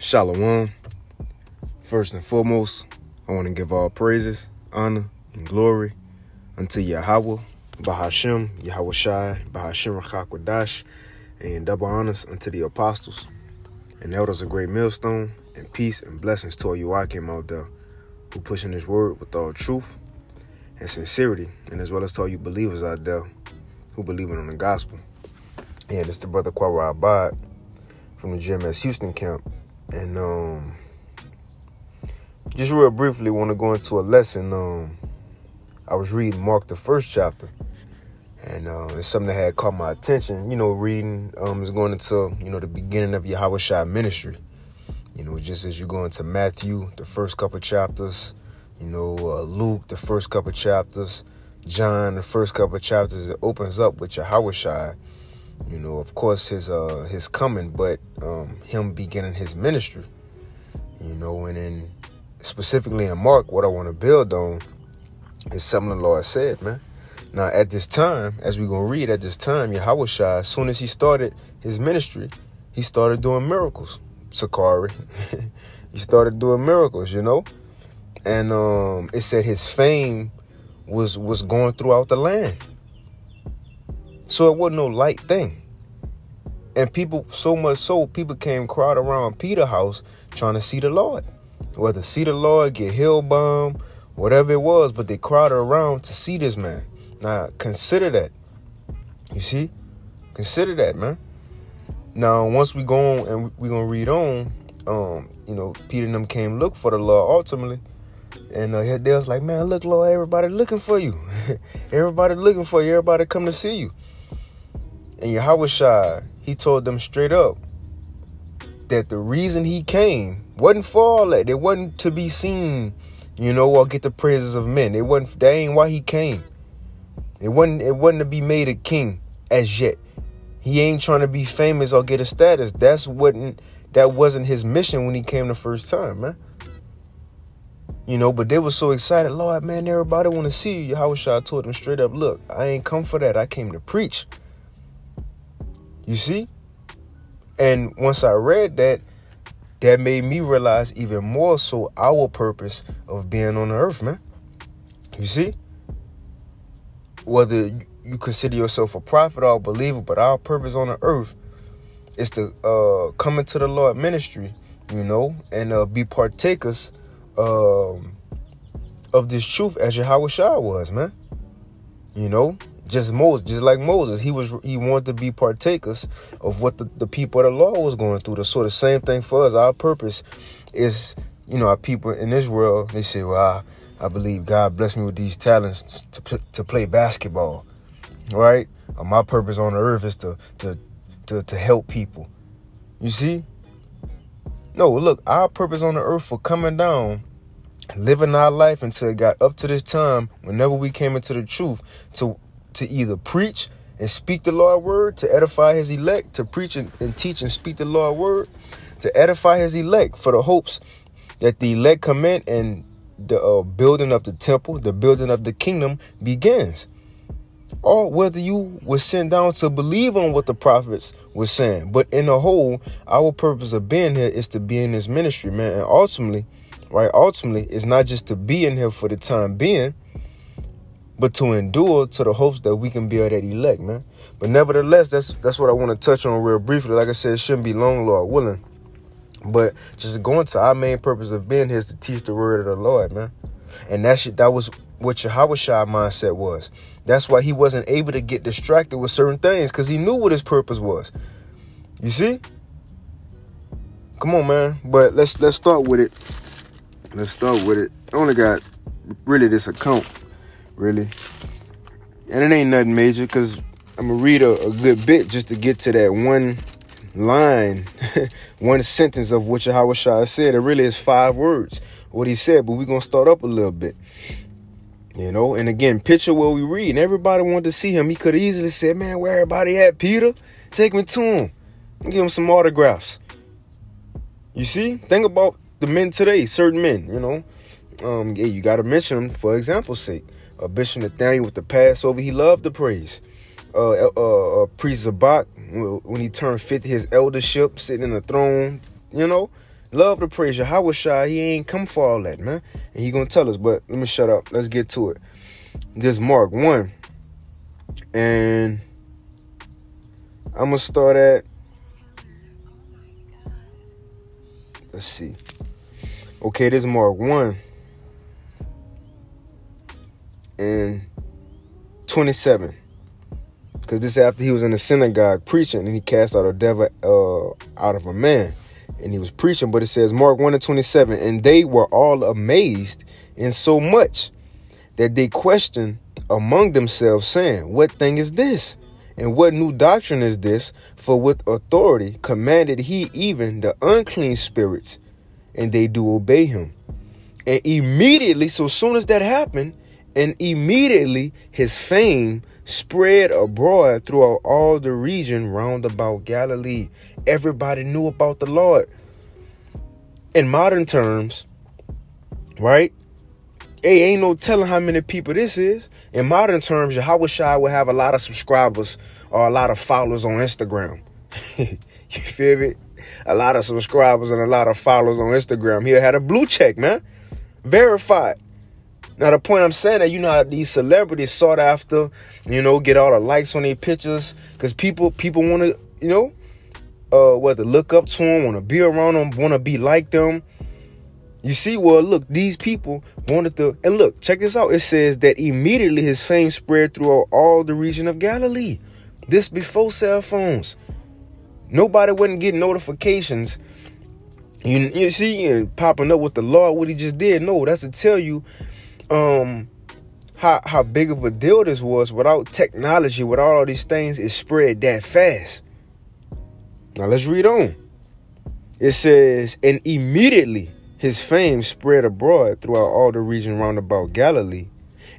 Shalom. First and foremost, I want to give all praises, honor, and glory unto Yahweh, Bahashem, Yahweh Shai, Bahashem Rachakwadash, and double honors unto the apostles and elders of Great Millstone, and peace and blessings to all you I came out there who pushing this word with all truth and sincerity, and as well as to all you believers out there who believing on the gospel. And it's the brother Kwara Abad from the GMS Houston camp. And just real briefly want to go into a lesson. I was reading Mark the first chapter, and it's something that had caught my attention. Reading is going into the beginning of Yahweh Shai ministry. Just as you go into Matthew the first couple chapters, Luke the first couple chapters, John the first couple chapters, it opens up with Yahweh Shai. Of course, his coming, but him beginning his ministry. And then specifically in Mark, what I want to build on is something the Lord said, man. Now, at this time, as we're going to read at this time, Yahweh Shai, as soon as he started his ministry, he started doing miracles. Sakari. He started doing miracles, And it said his fame was going throughout the land. So it wasn't no light thing. And people, so much so, people came crowd around Peter's house trying to see the Lord. Whether see the Lord, get hell-bound, whatever it was, but they crowded around to see this man. Now, consider that. You see? Consider that, man. Now, once we go on and we're going to read on, Peter and them came look for the Lord ultimately. And they was like, man, look, Lord, everybody looking for you. Everybody looking for you. Everybody come to see you. And Yahweh Shai, he told them straight up that the reason he came wasn't for all that. It wasn't to be seen, or get the praises of men. That ain't why he came. It wasn't to be made a king as yet. He ain't trying to be famous or get a status. That wasn't his mission when he came the first time, man. But they were so excited. Lord, man, everybody want to see you. Yahweh Shai told them straight up, look, I ain't come for that. I came to preach. You see? And once I read that made me realize even more so our purpose of being on the earth, man. You see? Whether you consider yourself a prophet or a believer, but our purpose on the earth is to come into the Lord ministry, and be partakers of this truth as Yahweh Shai was, man. Just like Moses, he wanted to be partakers of what the people of the law was going through. So the same thing for us. Our purpose is, our people in this world, they say, well, I believe God blessed me with these talents to play basketball, right? My purpose on the earth is to help people. You see? No, look, our purpose on the earth for coming down, living our life until it got up to this time, whenever we came into the truth, to either preach and speak the Lord's word, to edify his elect, to preach and teach and speak the Lord's word, to edify his elect for the hopes that the elect come in and the building of the temple, the building of the kingdom begins. Or whether you were sent down to believe on what the prophets were saying. But in the whole, our purpose of being here is to be in this ministry, man. And ultimately, it's not just to be in here for the time being, but to endure to the hopes that we can be that elect, man. But nevertheless, that's what I want to touch on real briefly. Like I said, it shouldn't be long, Lord willing. But just going to our main purpose of being here is to teach the word of the Lord, man. And that was what Yahweh Shai mindset was. That's why he wasn't able to get distracted with certain things, because he knew what his purpose was. You see? Come on, man. But let's start with it. I only got really this account, really. And it ain't nothing major, because I'm going to read a good bit just to get to that one line, one sentence of what Yahweh Shai said. It really is 5 words, what he said, but we're going to start up a little bit. And again, picture what we read. And everybody wanted to see him. He could have easily said, man, where everybody at, Peter? Take me to him. And give him some autographs. You see? Think about the men today, certain men, you got to mention them for example's sake. Bishop Nathaniel with the Passover, he loved the praise. Priest Zabak, when he turned 50, his eldership, sitting in the throne, love to praise Yahweh Shai. He ain't come for all that, man. And he gonna tell us, but let me shut up. Let's get to it. This Mark 1. And I'm gonna start at, let's see. Okay, this is Mark 1 and 27. Because this is after he was in the synagogue preaching, and he cast out a devil out of a man. And he was preaching, but it says Mark 1 and 27. And they were all amazed in so much that they questioned among themselves, saying, what thing is this? And what new doctrine is this? For with authority commanded he even the unclean spirits, and they do obey him. And immediately, so soon as that happened, and immediately his fame spread abroad throughout all the region round about Galilee. Everybody knew about the Lord. In modern terms, right? Hey, ain't no telling how many people this is. In modern terms, Yahweh Shai will have a lot of subscribers or a lot of followers on Instagram. You feel me? A lot of subscribers and a lot of followers on Instagram. He'll have a blue check, man. Verified. Now, the point I'm saying that, you know how these celebrities sought after, you know, get all the likes on their pictures. Because people want to, you know, whether look up to them, want to be around them, want to be like them. You see, well, look, these people wanted to, and look, check this out. It says that immediately his fame spread throughout all the region of Galilee. This before cell phones. Nobody wouldn't get notifications. You see, and popping up with the Lord, what he just did. No, that's to tell you how big of a deal this was. Without technology, without all these things, it spread that fast. Now let's read on. It says, and immediately his fame spread abroad throughout all the region round about Galilee.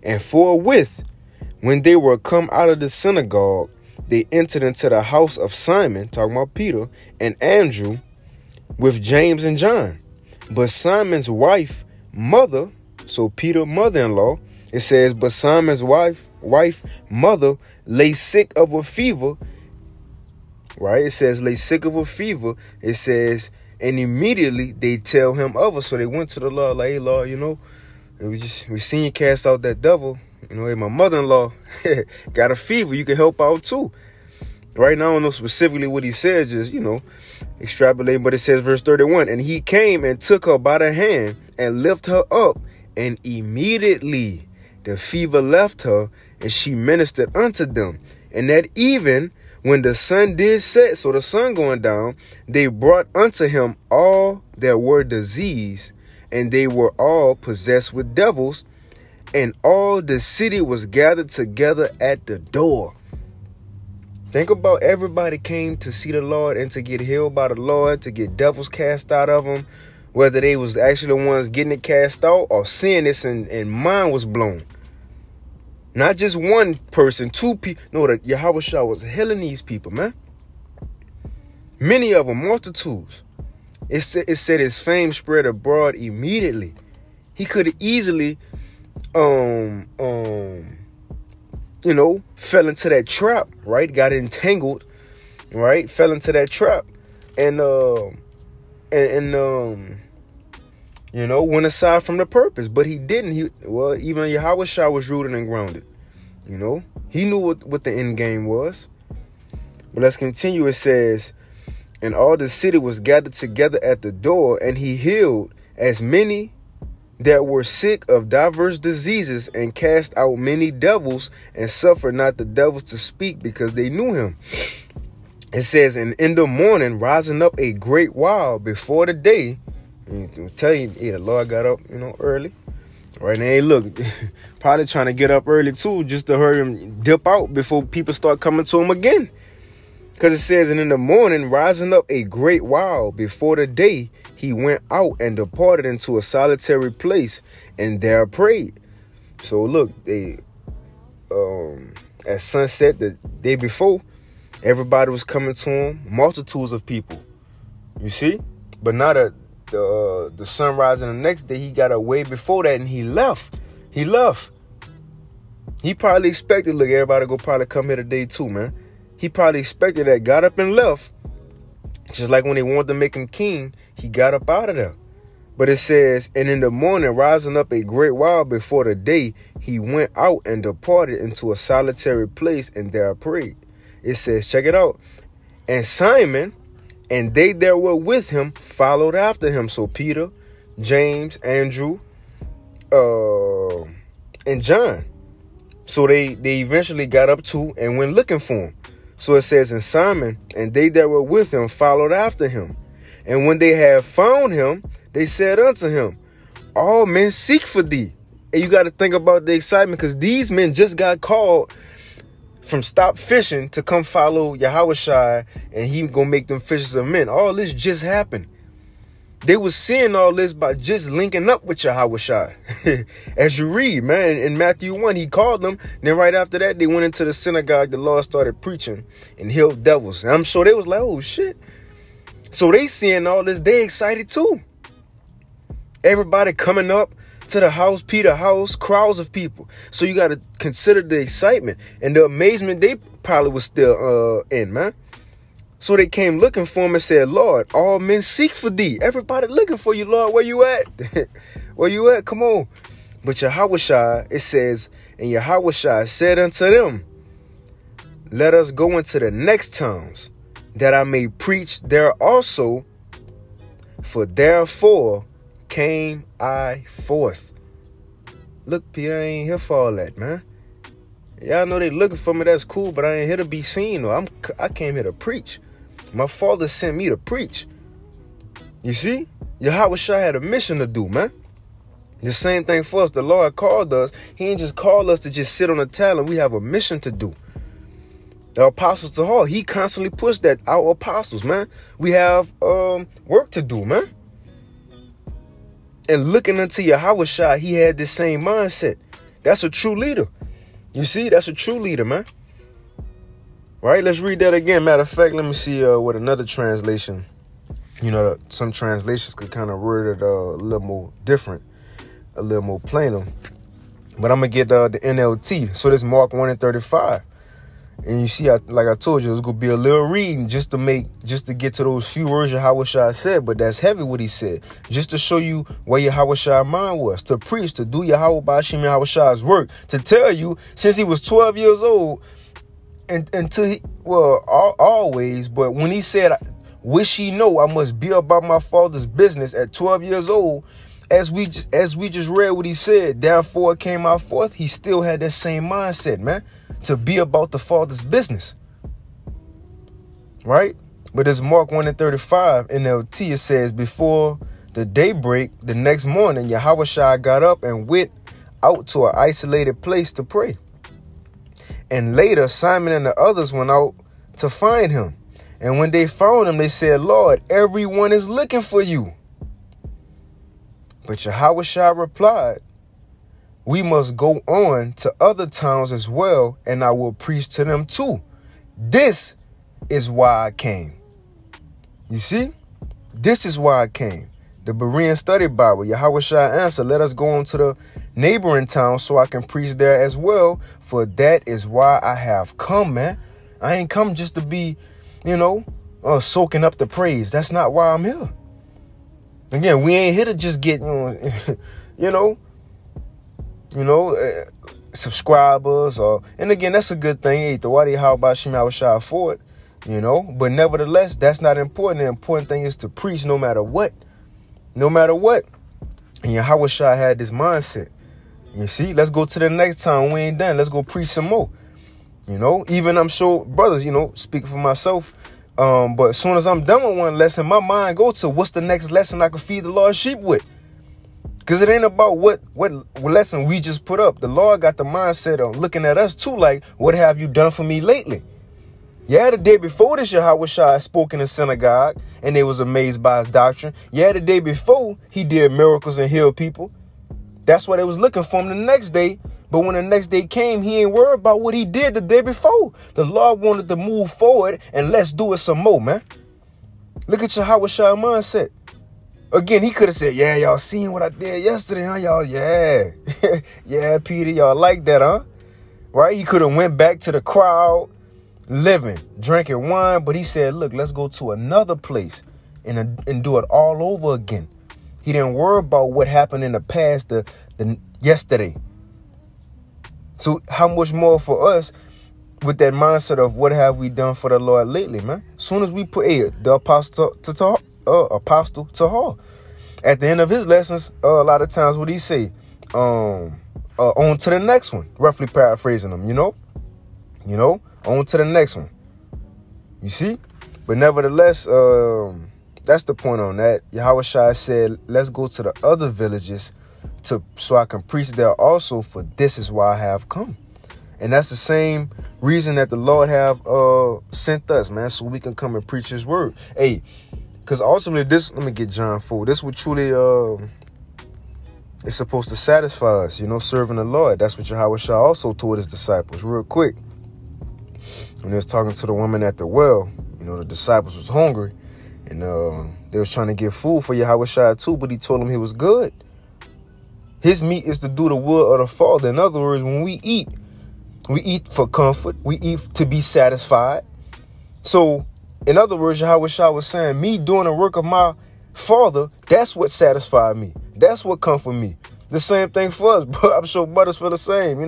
And forthwith, when they were come out of the synagogue, they entered into the house of Simon, talking about Peter, and Andrew, with James and John. But Simon's wife, mother, so Peter's mother-in-law, it says, but Simon's wife, mother, lay sick of a fever. Right? It says, lay sick of a fever. It says, and immediately they tell him of us. So they went to the Lord, like, hey, Lord, you know, we seen you cast out that devil. You know, hey, my mother-in-law got a fever. You can help out too. Right now, I don't know specifically what he said, just, you know, extrapolating. But it says, verse 31, and he came and took her by the hand and lifted her up. And immediately the fever left her, and she ministered unto them. And that even when the sun did set, so the sun going down, they brought unto him all that were diseased, and they were all possessed with devils, and all the city was gathered together at the door. Think about everybody came to see the Lord and to get healed by the Lord, to get devils cast out of them, whether they was actually the ones getting it cast out or seeing this and mind was blown. Not just one person, two people. No, that Yahweh Shai was healing these people, man. Many of them, multitudes. It said his fame spread abroad immediately. He could have easily, you know, fell into that trap, right? Got entangled, right? Fell into that trap, and you know, went aside from the purpose. But he didn't. Even Yahweh Shai was rooted and grounded. You know, he knew what the end game was. But let's continue. It says, and all the city was gathered together at the door, and he healed as many that were sick of diverse diseases, and cast out many devils, and suffered not the devils to speak, because they knew him. It says, and in the morning, rising up a great while before the day, and I'll tell you, the Lord got up, you know, early. Right now, look, probably trying to get up early too, just to hurry him dip out before people start coming to him again. Because it says, and in the morning, rising up a great while before the day, he went out and departed into a solitary place, and there prayed. So look, they at sunset the day before, everybody was coming to him, multitudes of people. You see, but not the sunrise and the next day, he got away before that, and he left. He probably expected, look, everybody go probably come here today too, man. He probably expected that, got up and left, Just like when they wanted to make him king, he got up out of there. But it says, and in the morning, rising up a great while before the day, he went out and departed into a solitary place and there prayed. It says, check it out. And Simon and they that were with him followed after him. So Peter, James, Andrew, and John. So they eventually got up to and went looking for him. So it says, and Simon and they that were with him followed after him. And when they had found him, they said unto him, all men seek for thee. And you got to think about the excitement, because these men just got called from stop fishing to come follow Yahushua, and he gonna make them fishers of men. All this just happened. They was seeing all this by just linking up with Yahushua. As you read, man, in Matthew 1, he called them. Then right after that, they went into the synagogue. The Lord started preaching and healed devils. And I'm sure they was like, oh, shit. So they seeing all this. They excited too. Everybody coming up to the house, Peter's house, crowds of people. So you got to consider the excitement and the amazement they probably was still in, man. So they came looking for him and said, Lord, all men seek for thee. Everybody looking for you, Lord. Where you at? Where you at? Come on. But Yahushua, it says, and Yahushua said unto them, let us go into the next towns, that I may preach there also. For therefore came I forth. Look, Peter, I ain't here for all that, man. Y'all know they looking for me. That's cool, but I ain't here to be seen. Or I came here to preach. My Father sent me to preach. You see? Yahushua had a mission to do, man. The same thing for us. The Lord called us. He ain't just called us to just sit on a talent. We have a mission to do. The apostles to heart. He constantly pushed that. Our apostles, man. We have work to do, man. And looking unto Yahushua, he had the same mindset. That's a true leader. You see? That's a true leader, man. Right? Let's read that again. Matter of fact, let me see what another translation. You know, some translations could kind of word it a little more different, a little more plainer. But I'm going to get the NLT. So this Mark 1:35. And you see, like I told you, it's going to be a little reading just to get to those few words Yahushua said. But that's heavy what he said. Just to show you where Yahushua's mind was. To preach, to do Yahweh Bashim Yahushua's work. To tell you, since he was 12 years old, and until always, but when he said, wish ye know I must be about my Father's business at 12 years old, as we just read what he said, therefore came I forth, he still had that same mindset, man, to be about the Father's business. Right? But it's Mark 1:35 NLT, it says, before the daybreak the next morning, Yahushua got up and went out to an isolated place to pray. And later, Simon and the others went out to find him. And when they found him, they said, Lord, everyone is looking for you. But Yahushua replied, we must go on to other towns as well, and I will preach to them too. This is why I came. You see? This is why I came. The Berean Study Bible, Yahushua answered, let us go on to the neighboring town so I can preach there as well. For that is why I have come, man. I ain't come just to be, soaking up the praise. That's not why I'm here. Again, we ain't here to just get, subscribers. And again, that's a good thing. The why how about Shema for it, But nevertheless, that's not important. The important thing is to preach no matter what. No matter what. And Yahushua had this mindset. You see, let's go to the next time. We ain't done. Let's go preach some more. Even I'm sure brothers, speaking for myself. But as soon as I'm done with one lesson, my mind go to what's the next lesson I can feed the Lord's sheep with. Because it ain't about what lesson we just put up. The Lord got the mindset of looking at us too, like, what have you done for me lately? Yeah, the day before this, Yahushua spoke in the synagogue, and they was amazed by his doctrine. Yeah, the day before, he did miracles and healed people. That's why they was looking for him the next day. But when the next day came, he ain't worried about what he did the day before. The Lord wanted to move forward, and let's do it some more, man. Look at Yahushua mindset. Again, he could have said, yeah, y'all seen what I did yesterday, huh, y'all? Yeah. Yeah, Peter, y'all like that, huh? Right? He could have went back to the crowd living, drinking wine, but he said, look, let's go to another place and do it all over again. He didn't worry about what happened in the past, the yesterday. So how much more for us with that mindset of what have we done for the Lord lately, man? As soon as we put the apostle to Hall, at the end of his lessons, a lot of times what he say, on to the next one, roughly paraphrasing them, you know, on to the next one. You see? But nevertheless, that's the point on that. Yahushua said, let's go to the other villages so I can preach there also, for this is why I have come. And that's the same reason that the Lord have sent us, man, so we can come and preach his word. Hey, because ultimately let me get John 4. This would truly is supposed to satisfy us, serving the Lord. That's what Yahushua also told his disciples. Real quick, when he was talking to the woman at the well, the disciples was hungry, and they was trying to get food for Yahushua too, but he told them he was good. His meat is to do the will of the Father. In other words, when we eat for comfort. We eat to be satisfied. So, in other words, Yahushua was saying, me doing the work of my Father, that's what satisfied me. That's what comfort me. The same thing for us, but I'm sure brothers feel the same,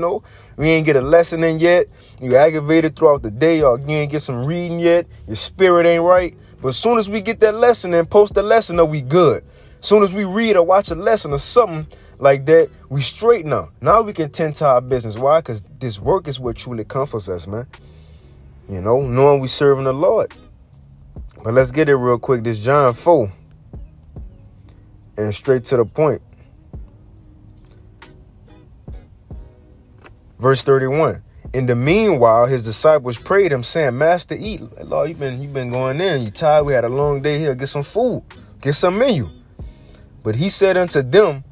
We ain't get a lesson in yet. You aggravated throughout the day, or you ain't get some reading yet. Your spirit ain't right. But as soon as we get that lesson and post the lesson, we good. As soon as we read or watch a lesson or something like that, we straight now. Now we can tend to our business. Why? Because this work is what truly comforts us, man. Knowing we serving the Lord. But let's get it real quick. This John 4. And straight to the point. Verse 31. In the meanwhile, his disciples prayed him, saying, Master, eat. Lord, you've been going in. You tired? We had a long day here. Get some food. Get some menu. But he said unto them,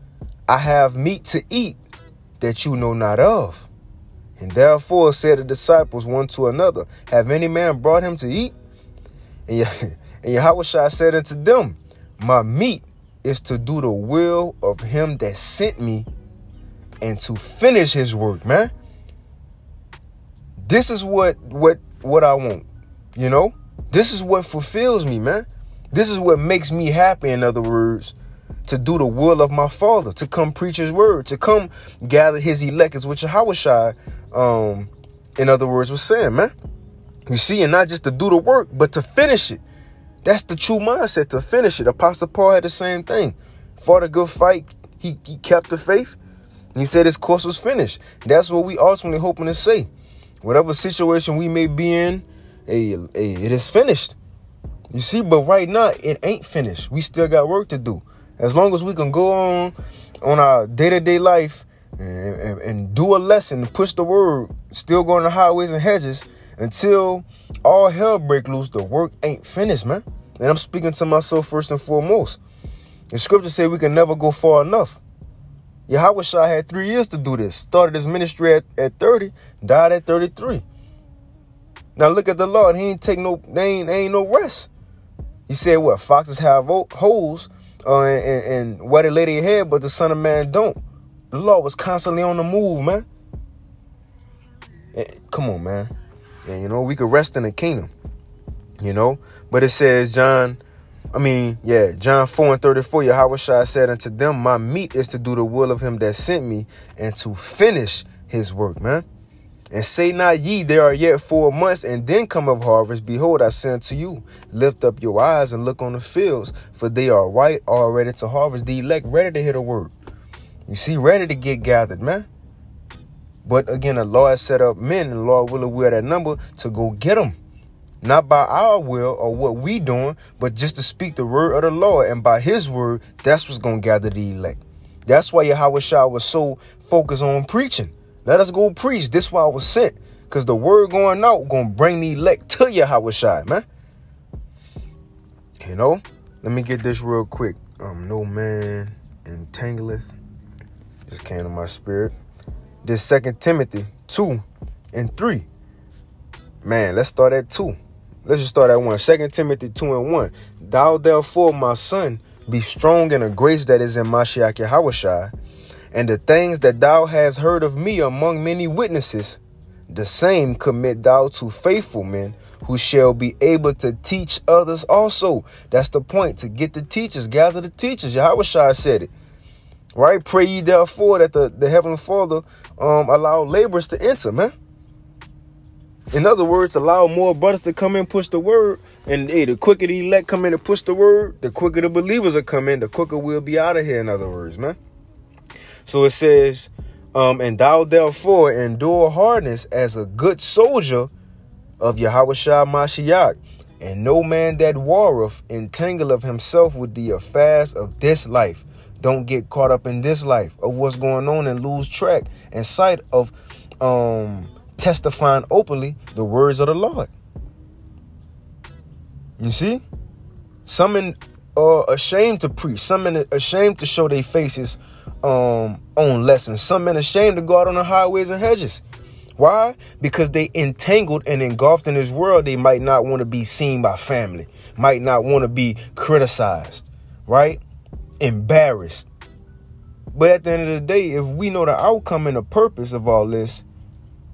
I have meat to eat that you know not of. And therefore said the disciples one to another, have any man brought him to eat? And Yahushua said unto them, my meat is to do the will of him that sent me and to finish his work, man. This is what I want, This is what fulfills me, man. This is what makes me happy, in other words. To do the will of my Father, to come preach his word, to come gather his elect, is what Yahushua, in other words, was saying, man. You see, and not just to do the work, but to finish it. That's the true mindset, to finish it. Apostle Paul had the same thing. Fought a good fight. He kept the faith. And he said his course was finished. That's what we ultimately hoping to say. Whatever situation we may be in, it is finished. You see, but right now, it ain't finished. We still got work to do. As long as we can go on our day-to-day life and do a lesson, push the word, still go on the highways and hedges until all hell break loose, the work ain't finished, man. And I'm speaking to myself first and foremost. The scripture say we can never go far enough. Yahushua had 3 years to do this. Started his ministry at 30, died at 33. Now look at the Lord. He ain't ain't no rest. He said, what? Foxes have holes. And where they lay their head, but the Son of Man don't. The Lord was constantly on the move, man. Come on, man. And, we could rest in the kingdom, But it says, John 4 and 34, Yahushua said unto them, my meat is to do the will of him that sent me and to finish his work, man. And say not ye, there are yet 4 months, and then cometh harvest. Behold, I say unto you, lift up your eyes and look on the fields, for they are white, all ready to harvest. The elect ready to hear the word. You see, ready to get gathered, man. But again, the Lord set up men, and the Lord will wear that number to go get them. Not by our will or what we doing, but just to speak the word of the Lord. And by his word, that's what's going to gather the elect. That's why Yahushua was so focused on preaching. Let us go preach. This is why I was sent. Because the word going out going to bring the elect to Yahushua, man. Let me get this real quick. No man entangleth. Just came to my spirit. This 2 Timothy 2 and 3. Man, let's start at 2. Let's just start at 1. 2 Timothy 2 and 1. Thou therefore, my son, be strong in the grace that is in Mashiach Yahushua. And the things that thou hast heard of me among many witnesses, the same commit thou to faithful men, who shall be able to teach others also. That's the point, to get the teachers, gather the teachers. Yahushua said it, right? Pray ye therefore that the Heavenly Father allow laborers to enter, man. In other words, allow more brothers to come in, push the word. And hey, the quicker the elect come in and push the word, the quicker the believers will come in, the quicker we'll be out of here, in other words, man. So it says, and thou therefore endure hardness as a good soldier of Yahushua Mashiach, and no man that warreth entangleth himself with the affairs of this life. Don't get caught up in this life of what's going on and lose track and sight of testifying openly the words of the Lord. You see, some are ashamed to preach, some are ashamed to show their faces on lessons, some men ashamed to go out on the highways and hedges. Why? Because they entangled and engulfed in this world. They might not want to be seen by family, might not want to be criticized, right? Embarrassed. But at the end of the day, if we know the outcome and the purpose of all this,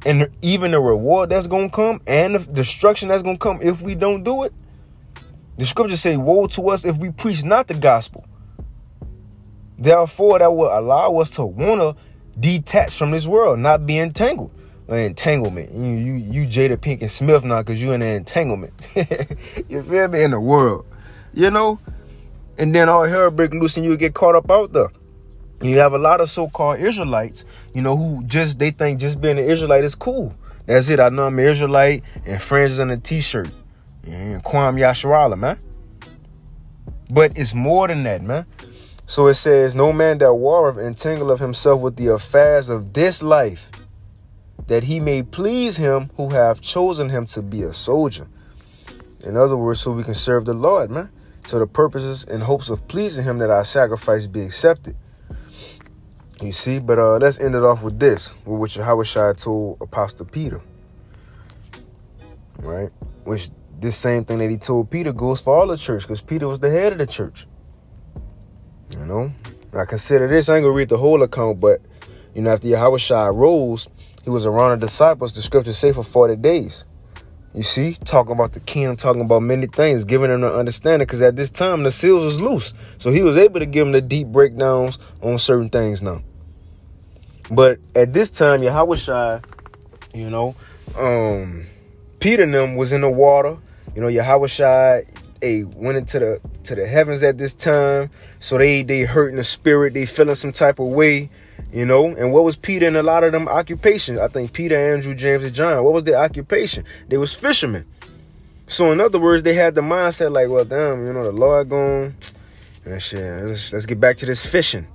and even the reward that's going to come and the destruction that's going to come if we don't do it, the scriptures say, woe to us if we preach not the gospel. Therefore, that will allow us to want to detach from this world, not be entangled. Entanglement. You Jada Pinkett Smith now because you in an entanglement. You feel me? In the world, you know? And then all hell break loose and you get caught up out there. You have a lot of so-called Israelites, you know, who they think just being an Israelite is cool. That's it. I know I'm an Israelite and fringes on a t-shirt. And Kwam Yasharala, man. But it's more than that, man. So it says, no man that warreth entangleth himself with the affairs of this life, that he may please him who have chosen him to be a soldier. In other words, so we can serve the Lord, man. So the purposes and hopes of pleasing him that our sacrifice be accepted. You see, but let's end it off with this, with what Yahushua told Apostle Peter. Right? Which this same thing that he told Peter goes for all the church, because Peter was the head of the church. You know? I consider this, I ain't going to read the whole account, but, you know, after Yahushua rose, he was around the disciples, the scriptures say, for 40 days. You see, talking about the kingdom, talking about many things, giving them the understanding, because at this time, the seals was loose. So he was able to give them the deep breakdowns on certain things now. But at this time, Yahushua, you know, Peter and them was in the water. You know, Yahushua went into the heavens at this time. So they hurting the spirit. They feeling some type of way. You know, and what was Peter and a lot of them occupations? I think Peter, Andrew, James, and John. What was their occupation? They was fishermen. So in other words, they had the mindset like, well, damn, you know, the Lord going, let's get back to this fishing,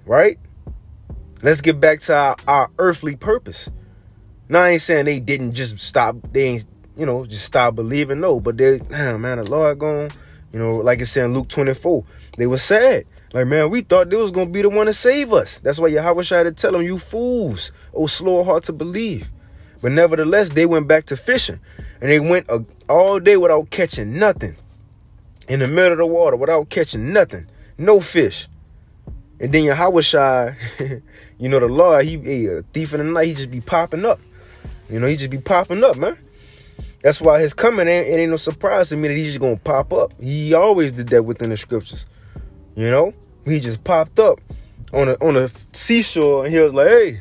right? Let's get back to our earthly purpose. Now, I ain't saying they didn't just stop. They ain't, you know, just stop believing. No, but damn, man, the Lord going, you know, like it said in Luke 24, they were sad. Like, man, we thought they was going to be the one to save us. That's why Yahushua had to tell them, you fools, oh, slow of heart to believe. But nevertheless, they went back to fishing. And they went all day without catching nothing. In the middle of the water without catching nothing. No fish. And then Yahushua, you know, the Lord, he a thief in the night, he just be popping up. You know, he just be popping up, man. That's why his coming ain't no surprise to me that he's just going to pop up. He always did that within the scriptures. You know, he just popped up on a seashore and he was like,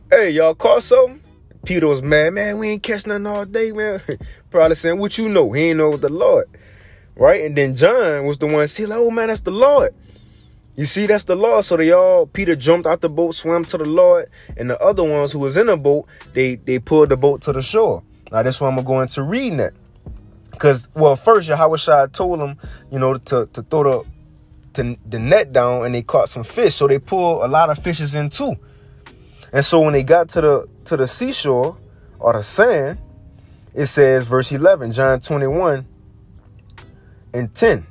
hey, y'all caught something? Peter was mad, man, we ain't catch nothing all day, man. Probably saying, what you know? He ain't know the Lord, right? And then John was the one saying, like, oh, man, that's the Lord. You see, that's the Lord. So Peter jumped out the boat, swam to the Lord, and the other ones who was in the boat, they pulled the boat to the shore. Now, that's why I'm going to go into reading that. Because, well, first, Yahushua told them, you know, to throw the net down, and they caught some fish. So they pulled a lot of fishes in too. And so when they got to the seashore or the sand, it says, verse 11, John 21 and 10.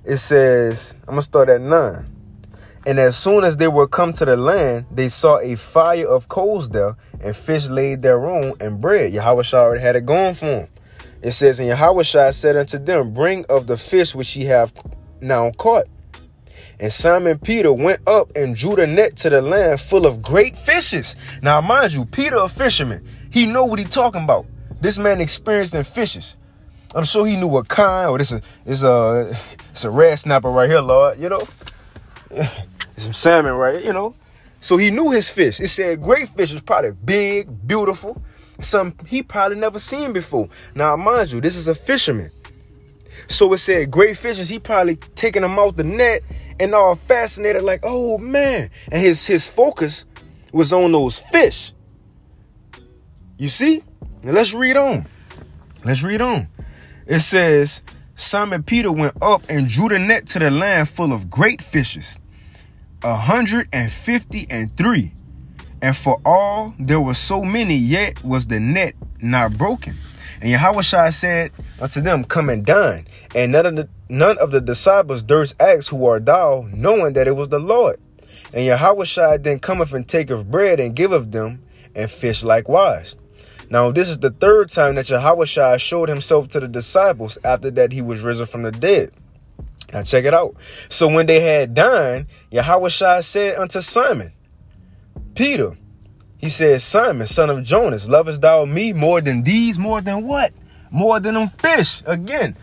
It says, I'm going to start at 9. And as soon as they were come to the land, they saw a fire of coals there, and fish laid thereon, and bread. Yahushua already had it going for him. It says, and Yahushua said unto them, bring of the fish which ye have now caught. And Simon Peter went up and drew the net to the land full of great fishes. Now, mind you, Peter, a fisherman, he know what he talking about. This man experienced in fishes. I'm sure he knew what kind, or it's a red snapper right here, Lord, you know. Some salmon, right, you know. So he knew his fish. It said great fish was probably big, beautiful, something he probably never seen before. Now, mind you, this is a fisherman. So it said great fishes. He probably taking them out the net and all fascinated, like, oh, man. And his focus was on those fish. You see? Now, let's read on. Let's read on. It says, Simon Peter went up and drew the net to the land full of great fishes, 153. And for all there were so many, yet was the net not broken. And Yahushua said unto them, come and dine. And none of the disciples durst ask, who art thou, knowing that it was the Lord. And Yahushua then cometh and taketh bread and giveth them, and fish likewise. Now, this is the third time that Yahushua showed himself to the disciples after that he was risen from the dead. Now, check it out. So when they had dined, Yahushua said unto Simon Peter, he said, Simon, son of Jonas, lovest thou me more than these? More than what? More than them fish. Again,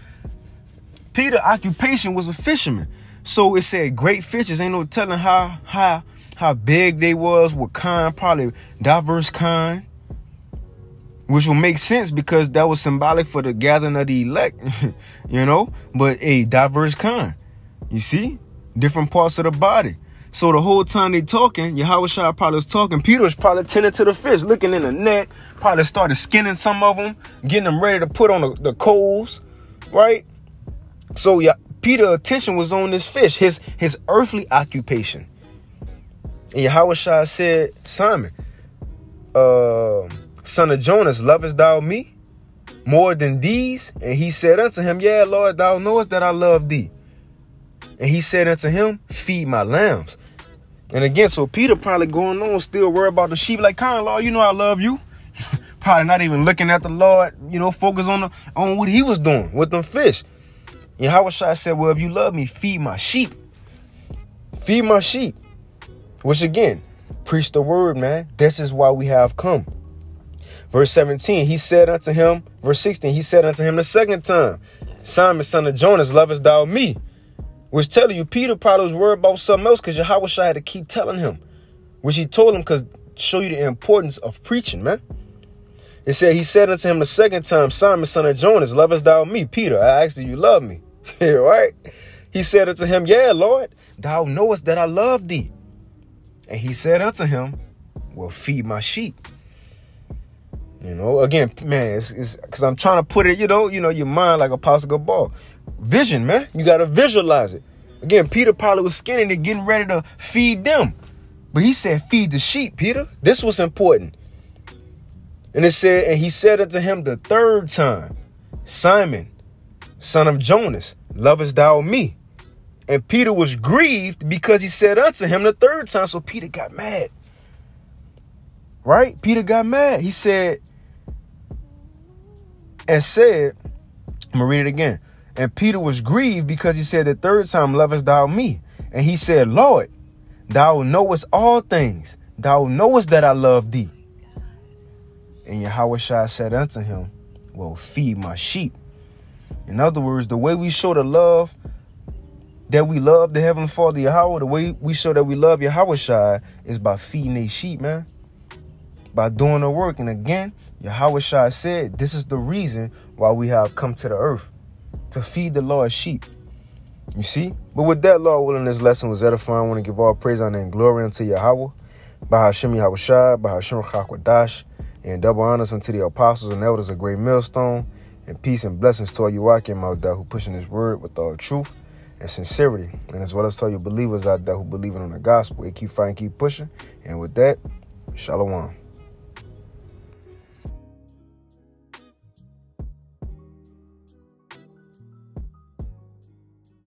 Peter's occupation was a fisherman. So it said great fishes. Ain't no telling how big they was, what kind, probably diverse kind. Which will make sense because that was symbolic for the gathering of the elect, you know, but a diverse kind. You see, different parts of the body. So the whole time they talking, Yahushua probably was talking. Peter was probably tending to the fish, looking in the net, probably started skinning some of them, getting them ready to put on the coals, right? So Peter's attention was on this fish, his earthly occupation. And Yahushua said, Simon, son of Jonas, lovest thou me more than these? And he said unto him, yeah, Lord, thou knowest that I love thee. And he said unto him, feed my lambs. And again, so Peter probably going on, still worried about the sheep, like, kind of, Lord, you know I love you. Probably not even looking at the Lord, you know, focus on what he was doing with them fish. And Yahushua said, well, if you love me, feed my sheep. Feed my sheep. Which again, preach the word, man. This is why we have come. Verse 17, he said unto him, verse 16, he said unto him the second time, Simon, son of Jonas, lovest thou me? Which telling you, Peter probably was worried about something else because Yahushua had to keep telling him, which he told him because show you the importance of preaching, man. It said, he said unto him the second time, Simon, son of Jonas, lovest thou me? Peter, I asked you, you love me. Right? He said unto him, yeah, Lord, thou knowest that I love thee. And he said unto him, well, feed my sheep. You know, again, man, it's because I'm trying to put it, you know, your mind like a Apostle ball. Vision, man. You got to visualize it. Again, Peter probably was skinning and getting ready to feed them. But he said, feed the sheep, Peter. This was important. And it said, and he said unto him the third time, Simon, son of Jonas, lovest thou me? And Peter was grieved because he said unto him the third time. So Peter got mad. Right? Peter got mad. He said, and said, I'm going to read it again. And Peter was grieved because he said the third time, lovest thou me? And he said, Lord, thou knowest all things. Thou knowest that I love thee. And Yahushua said unto him, well, feed my sheep. In other words, the way we show the love that we love the Heavenly Father Yahweh, the way we show that we love Yahushua is by feeding these sheep, man. By doing the work. And again, Yahushua said this is the reason why we have come to the earth, to feed the Lord's sheep. You see? But with that, Lord willing, this lesson was edifying. I want to give all praise, honor, and glory unto Yahweh, Bahashem Yahushua, Bahashem Chakwadash, and double honors unto the apostles and elders of Great Millstone, and peace and blessings to all you Akim out there who pushing this word with all truth and sincerity, and as well as to all you believers out there who believe in the gospel. Keep fighting, keep pushing. And with that, Shalom.